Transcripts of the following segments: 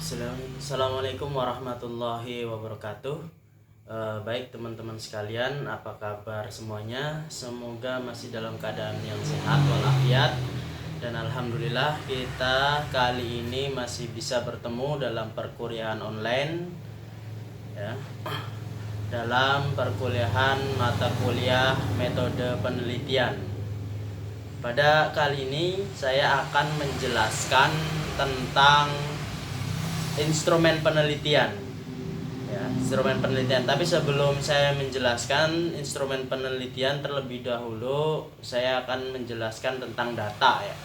Assalamualaikum warahmatullahi wabarakatuh. Baik teman-teman sekalian, apa kabar semuanya? Semoga masih dalam keadaan yang sehat walafiat. Dan alhamdulillah kita kali ini masih bisa bertemu dalam perkuliahan online ya. Dalam perkuliahan mata kuliah metode penelitian. Pada kali ini saya akan menjelaskan tentang instrumen penelitian ya, instrumen penelitian. Tapi sebelum saya menjelaskan instrumen penelitian, terlebih dahulu saya akan menjelaskan tentang data ya.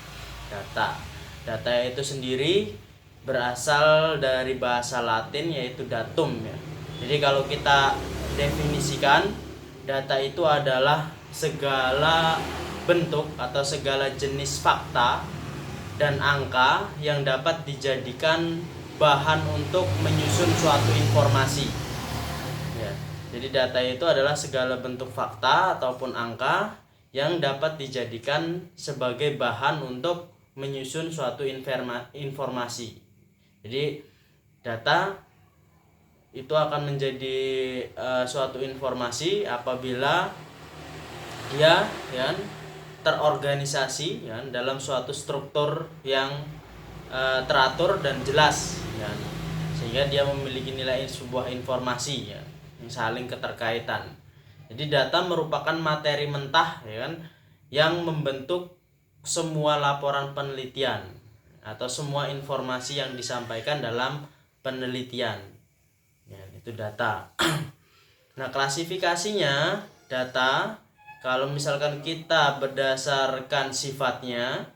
Data itu sendiri berasal dari bahasa Latin yaitu datum ya. Jadi kalau kita definisikan, data itu adalah segala bentuk atau segala jenis fakta dan angka yang dapat dijadikan bahan untuk menyusun suatu informasi ya. Jadi data itu adalah segala bentuk fakta ataupun angka yang dapat dijadikan sebagai bahan untuk menyusun suatu informasi. Jadi data itu akan menjadi suatu informasi apabila dia ya terorganisasi ya, dalam suatu struktur yang teratur dan jelas ya, sehingga dia memiliki nilai sebuah informasi ya, yang saling keterkaitan. Jadi data merupakan materi mentah ya kan, yang membentuk semua laporan penelitian atau semua informasi yang disampaikan dalam penelitian ya, itu data. Nah, klasifikasinya data, kalau misalkan kita berdasarkan sifatnya,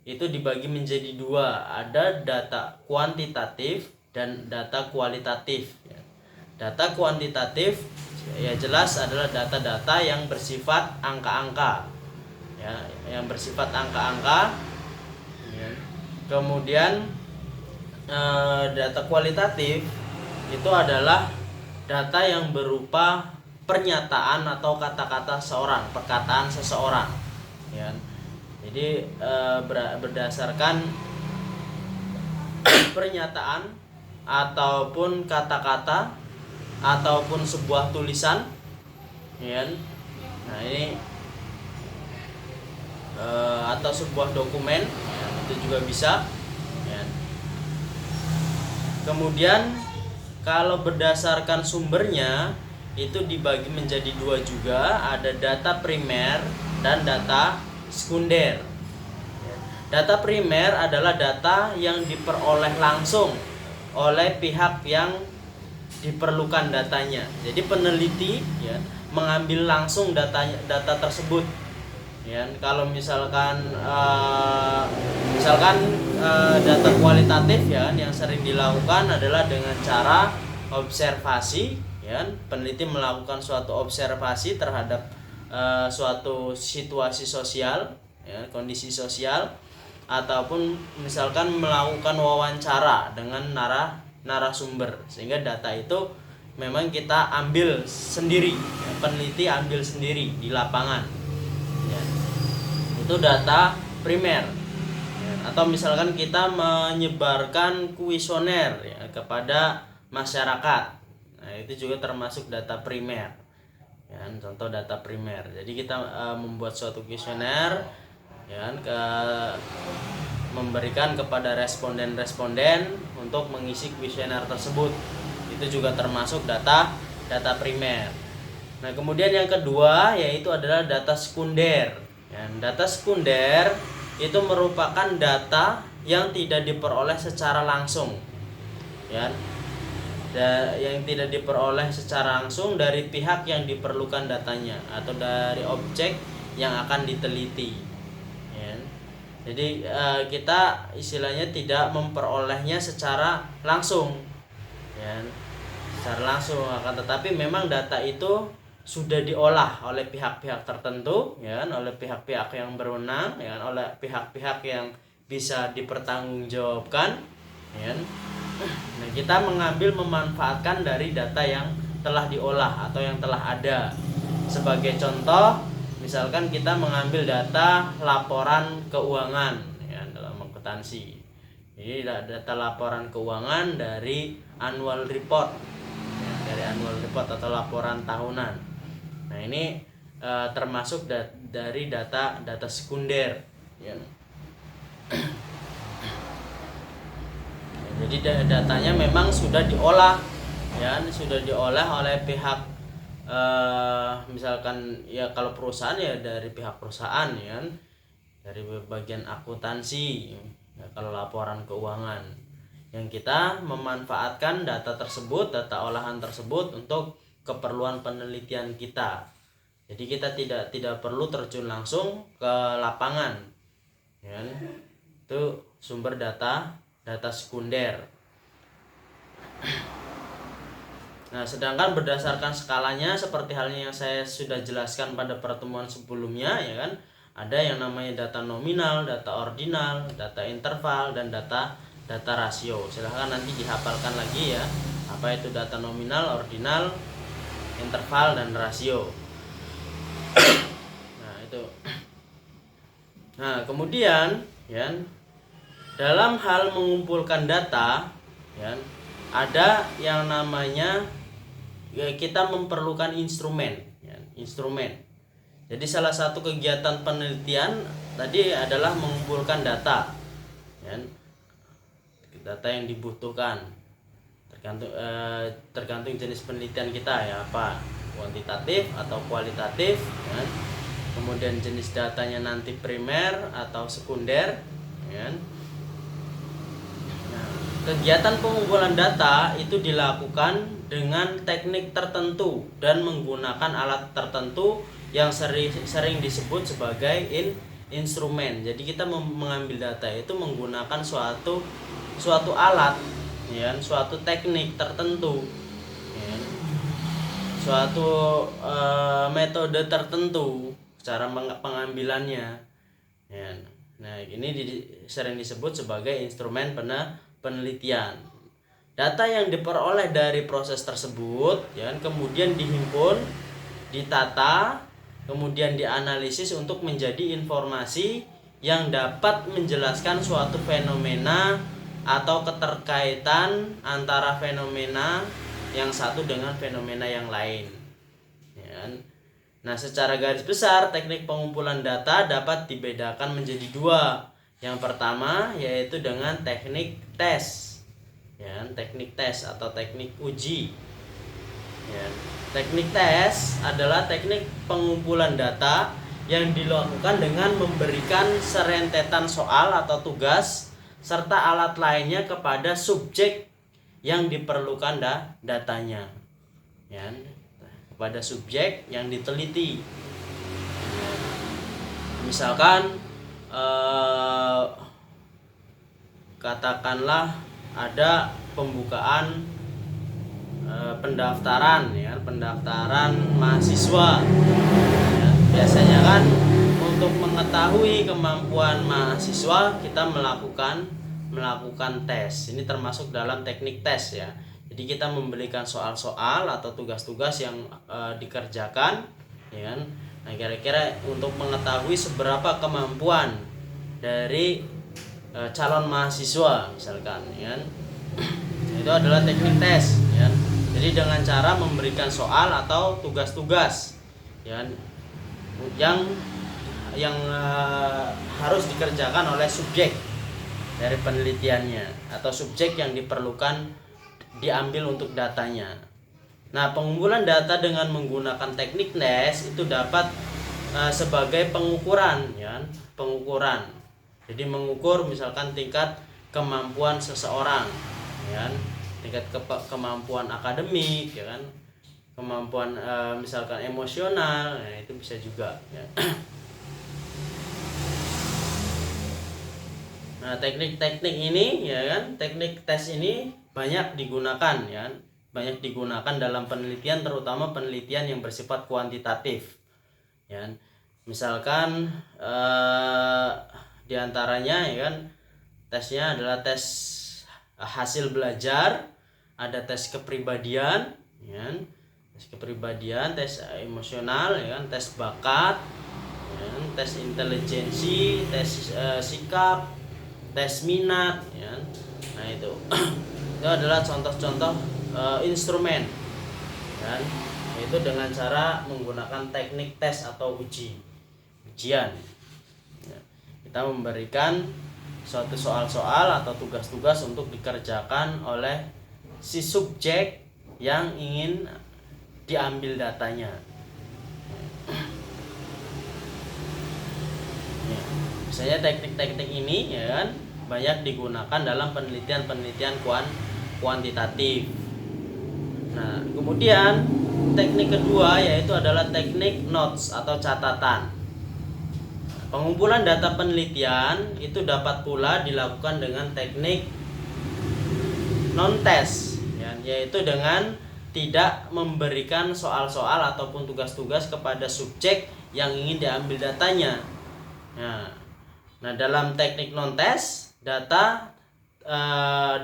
itu dibagi menjadi dua, ada data kuantitatif dan data kualitatif ya. Data kuantitatif ya jelas adalah data-data yang bersifat angka-angka ya, yang bersifat angka-angka ya. Kemudian data kualitatif itu adalah data yang berupa pernyataan atau kata-kata seorang, perkataan seseorang ya. Jadi berdasarkan pernyataan ataupun kata-kata ataupun sebuah tulisan ya. Nah, ini atau sebuah dokumen ya, itu juga bisa ya. Kemudian kalau berdasarkan sumbernya itu dibagi menjadi dua juga, ada data primer dan data sekunder. Data primer adalah data yang diperoleh langsung oleh pihak yang diperlukan datanya. Jadi peneliti ya mengambil langsung data tersebut. Ya, kalau misalkan data kualitatif ya yang sering dilakukan adalah dengan cara observasi ya, peneliti melakukan suatu observasi terhadap suatu situasi sosial ya, kondisi sosial, ataupun misalkan melakukan wawancara dengan narasumber, sehingga data itu memang kita ambil sendiri ya, peneliti ambil sendiri di lapangan ya. Itu data primer ya. Atau misalkan kita menyebarkan kuesioner ya, kepada masyarakat, nah itu juga termasuk data primer ya, contoh data primer. Jadi kita membuat suatu kuesioner ya, memberikan kepada responden untuk mengisi kuesioner tersebut, itu juga termasuk data primer. Nah, kemudian yang kedua yaitu adalah data sekunder ya. Data sekunder itu merupakan data yang tidak diperoleh secara langsung ya, yang tidak diperoleh secara langsung dari pihak yang diperlukan datanya atau dari objek yang akan diteliti ya. Jadi kita istilahnya tidak memperolehnya secara langsung ya, secara langsung, akan tetapi memang data itu sudah diolah oleh pihak-pihak tertentu ya, oleh pihak-pihak yang berwenang ya, oleh pihak-pihak yang bisa dipertanggungjawabkan ya. Nah, kita memanfaatkan dari data yang telah diolah atau yang telah ada. Sebagai contoh, misalkan kita mengambil data laporan keuangan ya, dalam akuntansi Ini data laporan keuangan dari annual report, ya, dari annual report atau laporan tahunan. Nah ini termasuk dari data sekunder, ya. Jadi datanya memang sudah diolah, ya, sudah diolah oleh pihak misalkan ya kalau perusahaan ya dari pihak perusahaan, ya, dari bagian akuntansi, ya, kalau laporan keuangan, yang kita memanfaatkan data tersebut, data olahan tersebut untuk keperluan penelitian kita. Jadi kita tidak perlu terjun langsung ke lapangan, ya. Itu sumber data sekunder. Nah, sedangkan berdasarkan skalanya seperti halnya yang saya sudah jelaskan pada pertemuan sebelumnya, ya kan, ada yang namanya data nominal, data ordinal, data interval, dan data rasio. Silahkan nanti dihafalkan lagi ya, apa itu data nominal, ordinal, interval, dan rasio. Nah itu. Nah kemudian, ya, dalam hal mengumpulkan data, ya, ada yang namanya, ya, kita memerlukan instrumen, ya, instrumen. Jadi salah satu kegiatan penelitian tadi adalah mengumpulkan data, ya, data yang dibutuhkan tergantung jenis penelitian kita, ya, apa kuantitatif atau kualitatif, ya. Kemudian jenis datanya nanti primer atau sekunder, ya. Nah, kegiatan pengumpulan data itu dilakukan dengan teknik tertentu dan menggunakan alat tertentu yang sering disebut sebagai instrumen. Jadi kita mengambil data itu menggunakan suatu alat, ya, suatu teknik tertentu, ya, suatu metode tertentu cara pengambilannya, ya. Nah ini sering disebut sebagai instrumen penelitian. Data yang diperoleh dari proses tersebut, ya, kemudian dihimpun, ditata, kemudian dianalisis untuk menjadi informasi yang dapat menjelaskan suatu fenomena atau keterkaitan antara fenomena yang satu dengan fenomena yang lain, ya. Nah secara garis besar teknik pengumpulan data dapat dibedakan menjadi dua. Yang pertama yaitu dengan teknik tes, ya, teknik tes atau teknik uji, ya. Teknik tes adalah teknik pengumpulan data yang dilakukan dengan memberikan serentetan soal atau tugas serta alat lainnya kepada subjek yang diperlukan datanya, ya, kepada subjek yang diteliti. Misalkan katakanlah ada pembukaan pendaftaran, ya, pendaftaran mahasiswa, ya. Biasanya kan untuk mengetahui kemampuan mahasiswa kita melakukan tes. Ini termasuk dalam teknik tes, ya. Jadi kita memberikan soal-soal atau tugas-tugas yang dikerjakan, ya. Nah kira-kira untuk mengetahui seberapa kemampuan dari calon mahasiswa misalkan, ya. Itu adalah teknik tes, ya. Jadi dengan cara memberikan soal atau tugas-tugas, ya, yang harus dikerjakan oleh subjek dari penelitiannya atau subjek yang diperlukan diambil untuk datanya. Nah, pengumpulan data dengan menggunakan teknik tes itu dapat sebagai pengukuran, ya, pengukuran. Jadi mengukur misalkan tingkat kemampuan seseorang, ya, tingkat kemampuan akademik, ya kan, kemampuan misalkan emosional, nah itu bisa juga, ya. Nah teknik-teknik ini, ya kan, teknik tes ini banyak digunakan, ya, banyak digunakan dalam penelitian, terutama penelitian yang bersifat kuantitatif, ya. Misalkan diantaranya, ya kan, tesnya adalah tes hasil belajar, ada tes kepribadian, ya, tes kepribadian, tes emosional, ya kan, tes bakat, ya, tes intelijensi, tes sikap, tes minat, ya. Nah itu itu adalah contoh-contoh instrumen, kan? Yaitu dengan cara menggunakan teknik tes atau ujian. Ya. Kita memberikan suatu soal-soal atau tugas-tugas untuk dikerjakan oleh si subjek yang ingin diambil datanya. Ya. Misalnya teknik-teknik ini, ya kan, banyak digunakan dalam penelitian kuantitatif. Nah, kemudian teknik kedua yaitu adalah teknik notes atau catatan. Pengumpulan data penelitian itu dapat pula dilakukan dengan teknik non-test, ya, yaitu dengan tidak memberikan soal-soal ataupun tugas-tugas kepada subjek yang ingin diambil datanya. Nah, dalam teknik non-test, data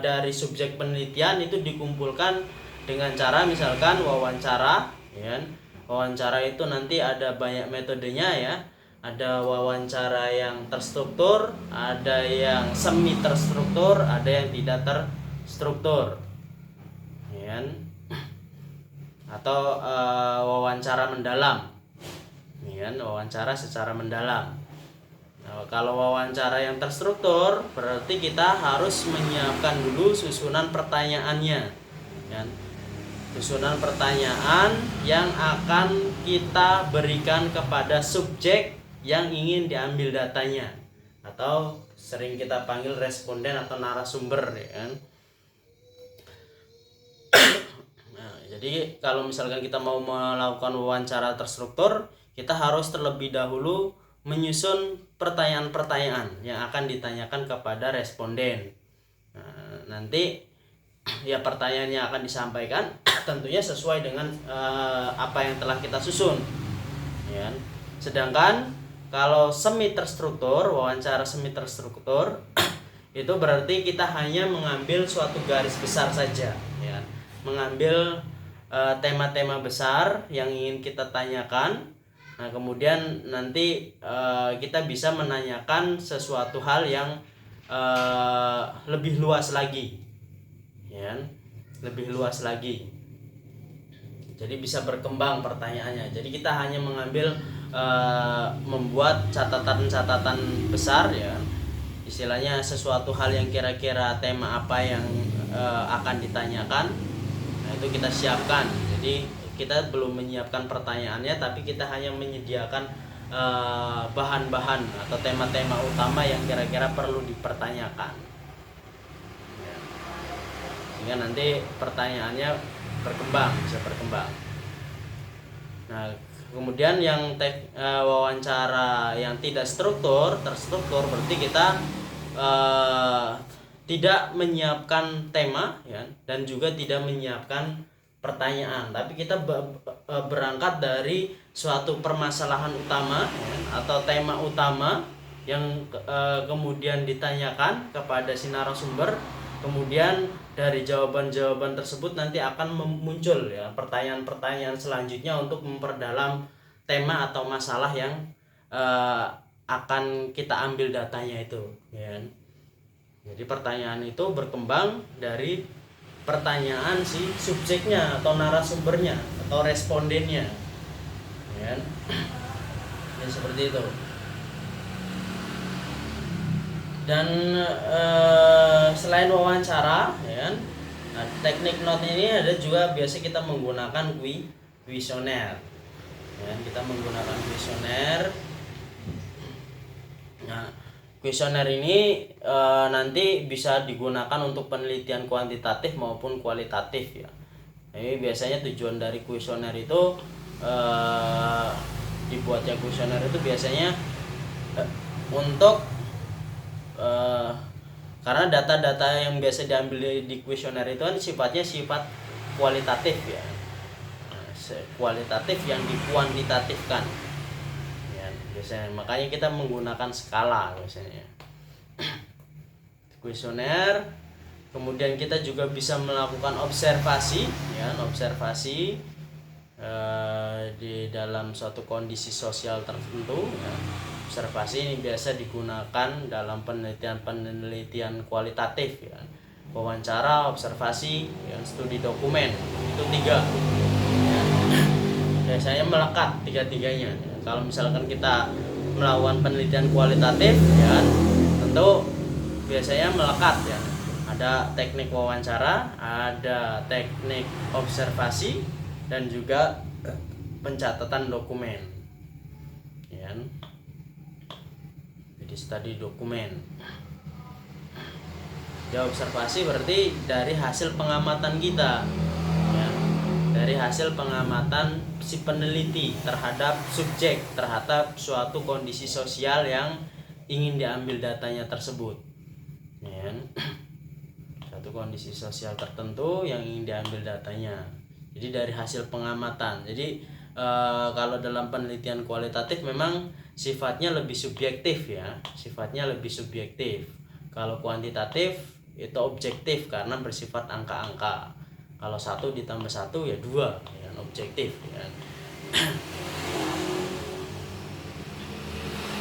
dari subjek penelitian itu dikumpulkan dengan cara misalkan wawancara, ya. Wawancara itu nanti ada banyak metodenya, ya. Ada wawancara yang terstruktur, ada yang semi terstruktur, ada yang tidak terstruktur, ya. Atau wawancara mendalam, ya, wawancara secara mendalam. Nah, kalau wawancara yang terstruktur berarti kita harus menyiapkan dulu susunan pertanyaannya, ya. Susunan pertanyaan yang akan kita berikan kepada subjek yang ingin diambil datanya, atau sering kita panggil responden atau narasumber, ya kan? Nah, jadi kalau misalkan kita mau melakukan wawancara terstruktur, kita harus terlebih dahulu menyusun pertanyaan-pertanyaan yang akan ditanyakan kepada responden. Nah, nanti ya pertanyaan yang akan disampaikan tentunya sesuai dengan apa yang telah kita susun, ya. Sedangkan kalau semi terstruktur, wawancara semi terstruktur itu berarti kita hanya mengambil suatu garis besar saja, ya. Mengambil tema-tema besar yang ingin kita tanyakan. Nah, kemudian nanti kita bisa menanyakan sesuatu hal yang lebih luas lagi, ya. Lebih luas lagi. Jadi bisa berkembang pertanyaannya. Jadi kita hanya mengambil membuat catatan-catatan besar, ya, istilahnya sesuatu hal yang kira-kira tema apa yang akan ditanyakan. Nah, itu kita siapkan. Jadi kita belum menyiapkan pertanyaannya, tapi kita hanya menyediakan bahan-bahan atau tema-tema utama yang kira-kira perlu dipertanyakan, ya. Sehingga nanti pertanyaannya bisa berkembang. Nah, kemudian yang wawancara yang tidak terstruktur berarti kita tidak menyiapkan tema, ya, dan juga tidak menyiapkan pertanyaan, tapi kita berangkat dari suatu permasalahan utama, ya, atau tema utama yang kemudian ditanyakan kepada si narasumber. Kemudian dari jawaban-jawaban tersebut nanti akan muncul, ya, pertanyaan-pertanyaan selanjutnya untuk memperdalam tema atau masalah yang akan kita ambil datanya itu, ya. Jadi pertanyaan itu berkembang dari pertanyaan si subjeknya atau narasumbernya atau respondennya, ya. Ya, seperti itu. Dan selain wawancara, ya, nah, teknik note ini ada juga biasa kita menggunakan kuesioner, ya, kita menggunakan kuesioner. Nah, kuesioner ini nanti bisa digunakan untuk penelitian kuantitatif maupun kualitatif, ya. Jadi biasanya tujuan dari kuesioner itu dibuatnya kuesioner itu biasanya untuk karena data-data yang biasa diambil di kuesioner itu kan sifatnya sifat kualitatif, ya. Kualitatif yang dikuantitatifkan, ya, biasanya. Makanya kita menggunakan skala biasanya. Kuesioner. Kemudian kita juga bisa melakukan observasi, ya, di dalam suatu kondisi sosial tertentu, ya. observasi ini biasa digunakan dalam penelitian kualitatif ya. Wawancara, observasi, ya, studi dokumen, itu 3 ya. Biasanya melekat 3-tiganya ya. Kalau misalkan kita melakukan penelitian kualitatif ya, tentu biasanya melekat ya. Ada teknik wawancara, ada teknik observasi, dan juga pencatatan dokumen ya. Jadi studi dokumen ya. Observasi berarti dari hasil pengamatan kita ya, dari hasil pengamatan si peneliti terhadap subjek, terhadap suatu kondisi sosial yang ingin diambil datanya tersebut ya. Suatu kondisi sosial tertentu yang ingin diambil datanya, jadi dari hasil pengamatan. Jadi kalau dalam penelitian kualitatif memang sifatnya lebih subjektif ya, sifatnya lebih subjektif. Kalau kuantitatif itu objektif karena bersifat angka-angka. Kalau 1 ditambah 1 ya 2 ya, objektif ya.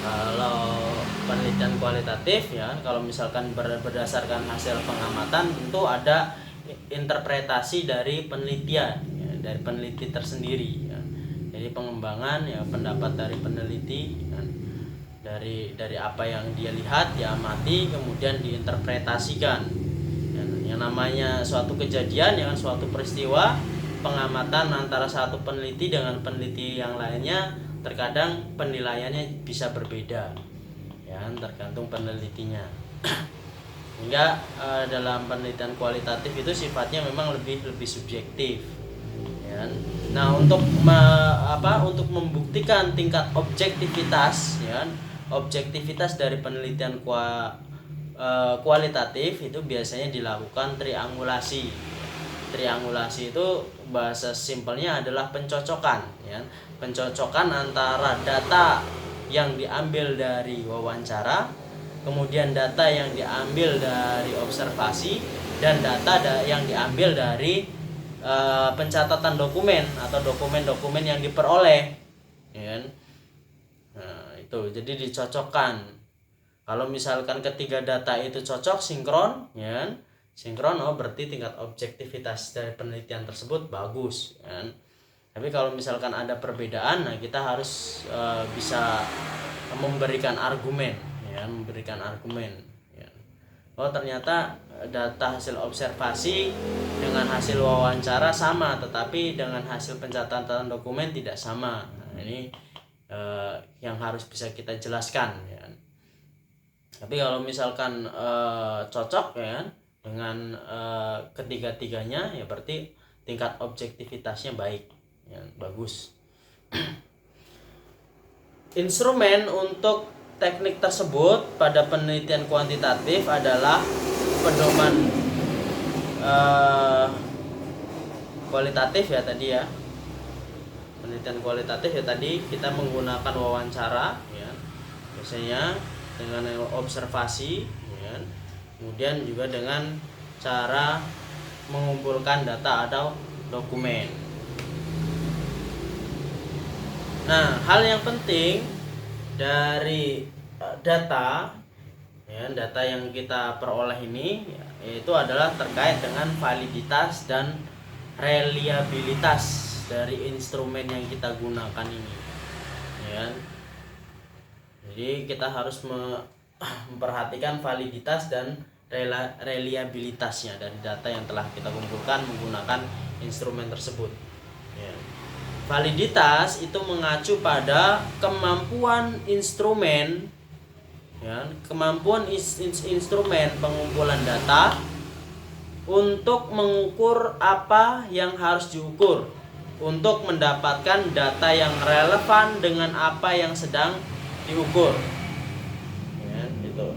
Kalau penelitian kualitatif ya, kalau misalkan berdasarkan hasil pengamatan, tentu ada interpretasi dari penelitian ya, dari peneliti tersendiri ya. Jadi pengembangan ya pendapat dari peneliti ya, dari apa yang dia lihat, diamati, kemudian diinterpretasikan ya. Yang namanya suatu kejadian ya, suatu peristiwa, pengamatan antara satu peneliti dengan peneliti yang lainnya terkadang penilaiannya bisa berbeda ya, tergantung penelitinya. Hingga dalam penelitian kualitatif itu sifatnya memang lebih subjektif ya. Nah, untuk untuk membuktikan tingkat objektivitas ya, objektivitas dari penelitian kualitatif itu biasanya dilakukan triangulasi. Triangulasi itu bahasa simpelnya adalah pencocokan ya. Pencocokan antara data yang diambil dari wawancara, kemudian data yang diambil dari observasi, dan data yang diambil dari pencatatan dokumen atau dokumen-dokumen yang diperoleh ya. Nah, itu jadi dicocokkan. Kalau misalkan ketiga data itu cocok, sinkron ya, sinkron, oh berarti tingkat objektivitas dari penelitian tersebut bagus ya. Tapi kalau misalkan ada perbedaan, nah kita harus bisa memberikan argumen ya, memberikan argumen ya. Oh ternyata data hasil observasi dengan hasil wawancara sama, tetapi dengan hasil pencatatan dokumen tidak sama. Nah, ini yang harus bisa kita jelaskan ya. Tapi kalau misalkan cocok ya dengan ketiga-tiganya ya, berarti tingkat objektivitasnya baik ya, bagus. Instrumen untuk teknik tersebut pada penelitian kuantitatif adalah pedoman kualitatif ya tadi ya. Penelitian kualitatif ya tadi kita menggunakan wawancara ya, biasanya dengan observasi ya, kemudian juga dengan cara mengumpulkan data atau dokumen. Nah, hal yang penting dari data ya, data yang kita peroleh ini ya, yaitu adalah terkait dengan validitas dan reliabilitas dari instrumen yang kita gunakan ini ya. Jadi kita harus memperhatikan validitas dan reliabilitasnya dari data yang telah kita kumpulkan menggunakan instrumen tersebut ya. Validitas itu mengacu pada kemampuan instrumen ya, kemampuan instrumen pengumpulan data untuk mengukur apa yang harus diukur, untuk mendapatkan data yang relevan dengan apa yang sedang diukur ya, itu.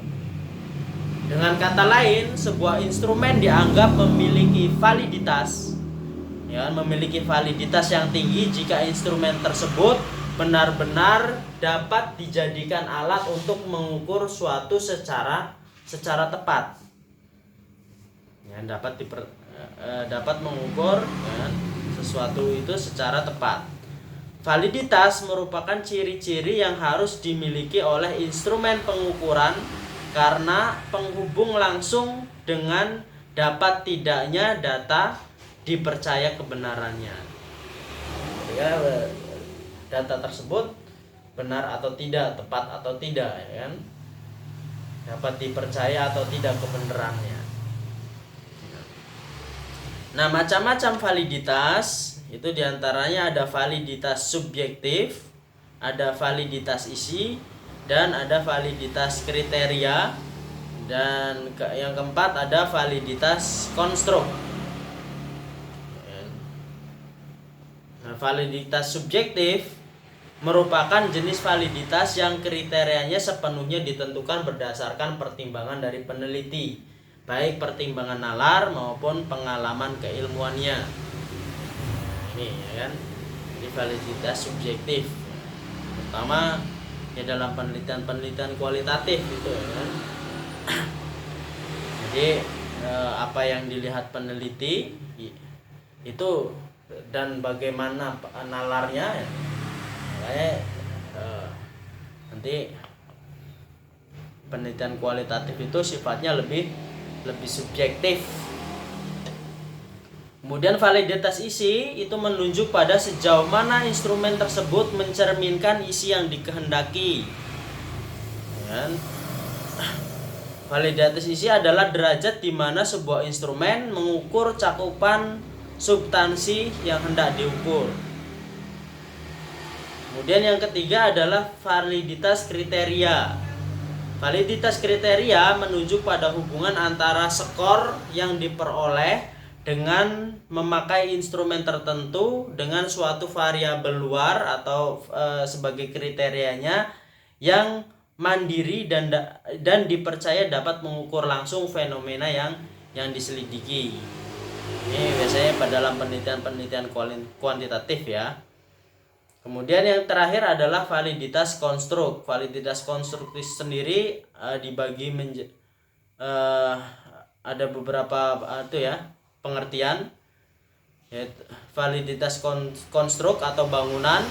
Dengan kata lain, sebuah instrumen dianggap memiliki validitas ya, memiliki validitas yang tinggi jika instrumen tersebut benar-benar dapat dijadikan alat untuk mengukur suatu secara tepat ya, dapat mengukur ya, sesuatu itu secara tepat. Validitas merupakan ciri-ciri yang harus dimiliki oleh instrumen pengukuran karena penghubung langsung dengan dapat tidaknya data dipercaya kebenarannya. Ya, data tersebut benar atau tidak, tepat atau tidak, ya kan? Dapat dipercaya atau tidak kebenarannya. Nah, macam-macam validitas itu diantaranya ada validitas subjektif, ada validitas isi, dan ada validitas kriteria, dan yang keempat ada validitas konstruk. Nah, validitas subjektif merupakan jenis validitas yang kriterianya sepenuhnya ditentukan berdasarkan pertimbangan dari peneliti, baik pertimbangan nalar maupun pengalaman keilmuannya. Ini ya kan, ini validitas subjektif, pertama ya dalam penelitian kualitatif itu ya kan. Jadi apa yang dilihat peneliti itu dan bagaimana nalarnya ya. Nanti penelitian kualitatif itu sifatnya lebih subjektif. Kemudian validitas isi itu menunjuk pada sejauh mana instrumen tersebut mencerminkan isi yang dikehendaki. Validitas isi adalah derajat di mana sebuah instrumen mengukur cakupan substansi yang hendak diukur. Kemudian yang ketiga adalah validitas kriteria. Validitas kriteria menunjuk pada hubungan antara skor yang diperoleh dengan memakai instrumen tertentu dengan suatu variabel luar atau sebagai kriterianya yang mandiri dan dipercaya dapat mengukur langsung fenomena yang diselidiki. Ini biasanya pada dalam penelitian kuantitatif ya. Kemudian yang terakhir adalah validitas konstruk. Validitas konstruktif sendiri dibagi ada beberapa pengertian, yaitu validitas konstruk atau bangunan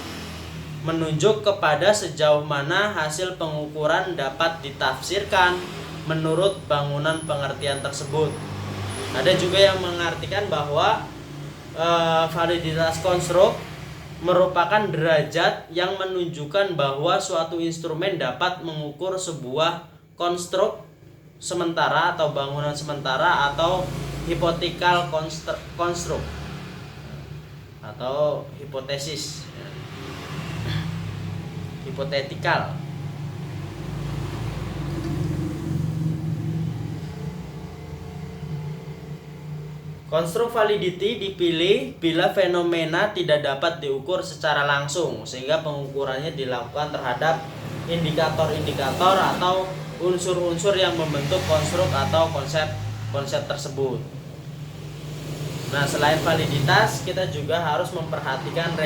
menunjuk kepada sejauh mana hasil pengukuran dapat ditafsirkan menurut bangunan pengertian tersebut. Ada juga yang mengartikan bahwa validitas konstruk merupakan derajat yang menunjukkan bahwa suatu instrumen dapat mengukur sebuah konstruk sementara atau bangunan sementara atau hypothetical construct atau hipotesis hipotetikal. Konstruk validity dipilih bila fenomena tidak dapat diukur secara langsung sehingga pengukurannya dilakukan terhadap indikator-indikator atau unsur-unsur yang membentuk konstruk atau konsep tersebut. Nah, selain validitas, kita juga harus memperhatikan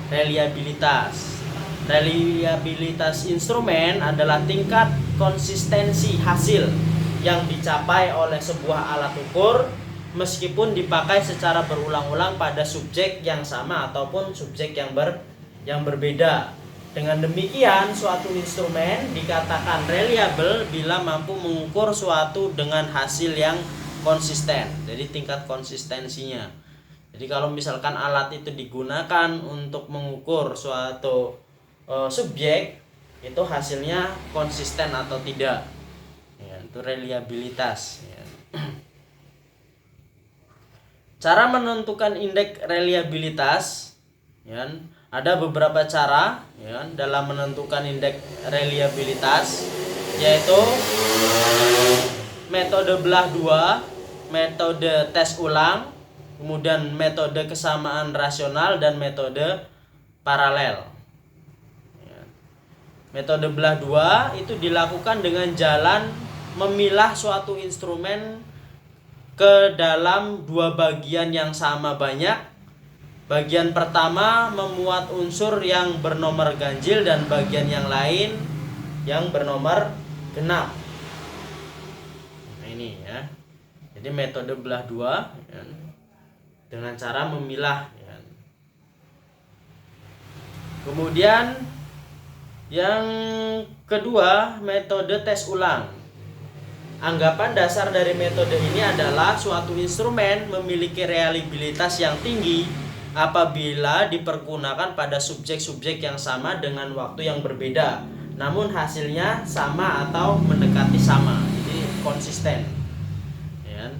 reliabilitas. Reliabilitas instrumen adalah tingkat konsistensi hasil yang dicapai oleh sebuah alat ukur meskipun dipakai secara berulang-ulang pada subjek yang sama ataupun subjek yang berbeda. Dengan demikian, suatu instrumen dikatakan reliable bila mampu mengukur suatu dengan hasil yang konsisten. Jadi tingkat konsistensinya. Jadi kalau misalkan alat itu digunakan untuk mengukur suatu subjek, itu hasilnya konsisten atau tidak. Ya, itu reliabilitas. Ya. Cara menentukan indeks reliabilitas, ya, ada beberapa cara ya, dalam menentukan indeks reliabilitas, yaitu metode belah dua, metode tes ulang, kemudian metode kesamaan rasional, dan metode paralel. Ya. Metode belah dua itu dilakukan dengan jalan memilah suatu instrumen ke dalam dua bagian yang sama banyak. Bagian pertama memuat unsur yang bernomor ganjil dan bagian yang lain yang bernomor genap. Nah, ini ya. Jadi metode belah dua ya, dengan cara memilah ya. Kemudian yang kedua, metode tes ulang. Anggapan dasar dari metode ini adalah suatu instrumen memiliki reliabilitas yang tinggi apabila dipergunakan pada subjek-subjek yang sama dengan waktu yang berbeda, namun hasilnya sama atau mendekati sama, jadi konsisten. Ya.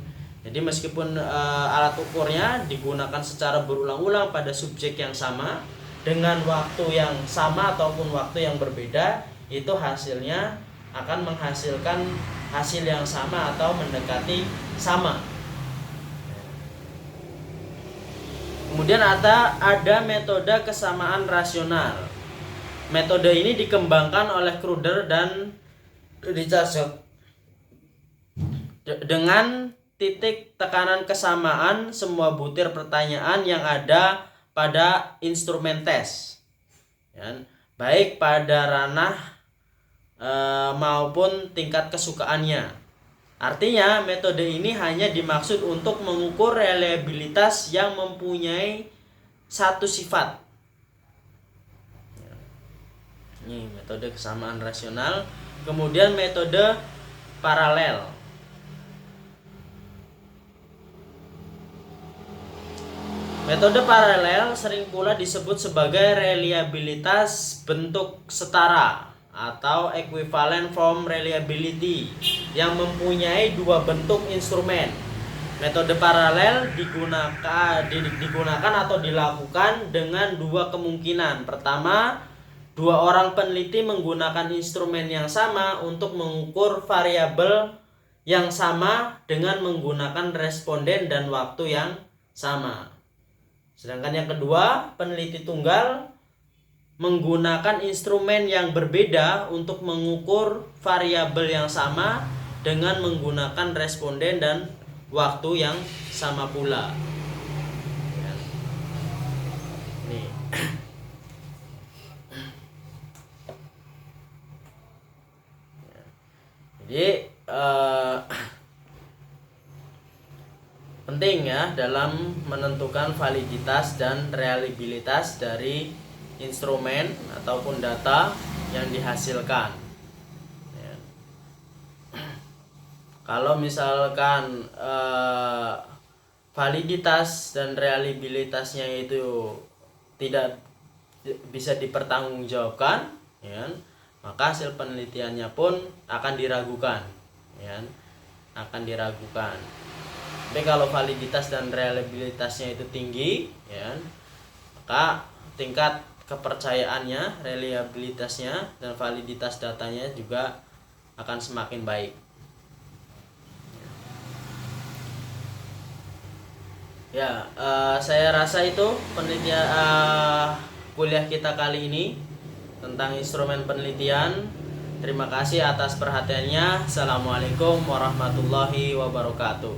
Jadi meskipun alat ukurnya digunakan secara berulang-ulang pada subjek yang sama dengan waktu yang sama ataupun waktu yang berbeda, itu hasilnya akan menghasilkan hasil yang sama atau mendekati sama. Kemudian ada metode kesamaan rasional. Metode ini dikembangkan oleh Kruder dan Richardson dengan titik tekanan kesamaan semua butir pertanyaan yang ada pada instrumen tes, ya, baik pada ranah maupun tingkat kesukaannya. Artinya metode ini hanya dimaksud untuk mengukur reliabilitas yang mempunyai satu sifat. Ini metode kesamaan rasional. Kemudian metode paralel. Metode paralel sering pula disebut sebagai reliabilitas bentuk setara atau equivalent form reliability yang mempunyai dua bentuk instrumen. Metode paralel digunakan atau dilakukan dengan dua kemungkinan. Pertama, dua orang peneliti menggunakan instrumen yang sama untuk mengukur variabel yang sama dengan menggunakan responden dan waktu yang sama. Sedangkan yang kedua, peneliti tunggal menggunakan instrumen yang berbeda untuk mengukur variabel yang sama dengan menggunakan responden dan waktu yang sama pula. Nih. Jadi penting ya dalam menentukan validitas dan reliabilitas dari instrumen ataupun data yang dihasilkan. Ya. Kalau misalkan validitas dan reliabilitasnya itu tidak bisa dipertanggungjawabkan, ya, maka hasil penelitiannya pun akan diragukan, ya, akan diragukan. Tapi kalau validitas dan reliabilitasnya itu tinggi, ya, maka tingkat kepercayaannya, reliabilitasnya, dan validitas datanya juga akan semakin baik. Ya, saya rasa itu penelitian kuliah kita kali ini tentang instrumen penelitian. Terima kasih atas perhatiannya. Assalamualaikum warahmatullahi wabarakatuh.